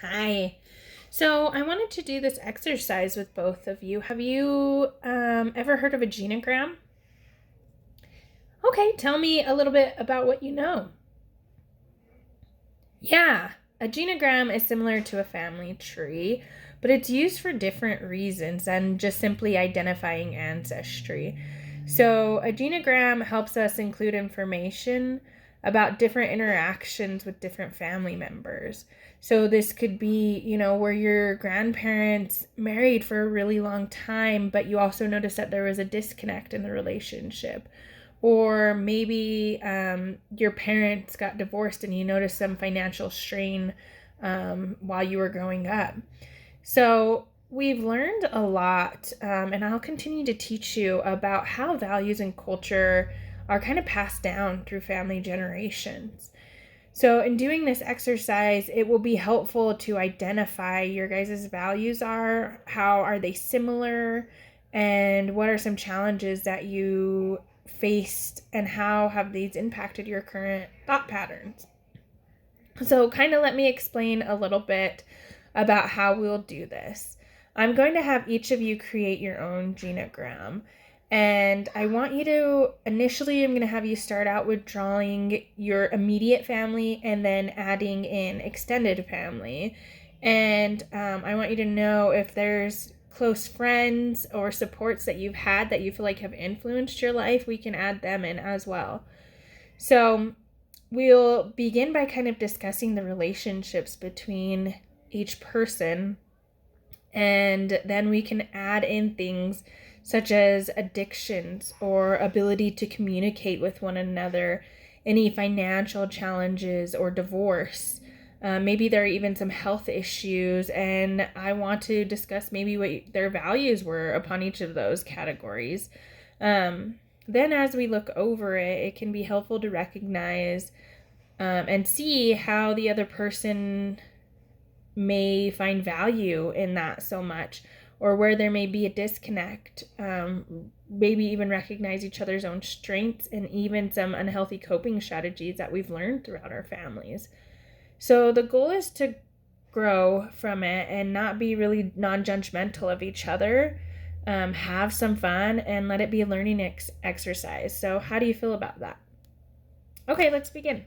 Hi. So I wanted to do this exercise with both of you. Have you ever heard of a genogram? Okay, tell me a little bit about what you know. Yeah, a genogram is similar to a family tree, but it's used for different reasons than just simply identifying ancestry. So, a genogram helps us include information about different interactions with different family members. So, this could be, where your grandparents married for a really long time, but you also noticed that there was a disconnect in the relationship. Or maybe your parents got divorced and you noticed some financial strain while you were growing up. So we've learned a lot, and I'll continue to teach you about how values and culture are kind of passed down through family generations. So, in doing this exercise, it will be helpful to identify your guys' values are, how are they similar, and what are some challenges that you faced, and how have these impacted your current thought patterns. So, kind of let me explain a little bit about how we'll do this. I'm going to have each of you create your own genogram. And I want you to, initially, I'm going to have you start out with drawing your immediate family and then adding in extended family. And I want you to know if there's close friends or supports that you've had that you feel like have influenced your life, we can add them in as well. So we'll begin by kind of discussing the relationships between each person, and then we can add in things such as addictions or ability to communicate with one another, any financial challenges or divorce. Maybe there are even some health issues, and I want to discuss maybe what their values were upon each of those categories. Then, as we look over it, it can be helpful to recognize and see how the other person may find value in that so much, or where there may be a disconnect. Maybe even recognize each other's own strengths and even some unhealthy coping strategies that we've learned throughout our families. So the goal is to grow from it and not be really non-judgmental of each other. Have some fun and let it be a learning exercise. So how do you feel about that? Okay, let's begin.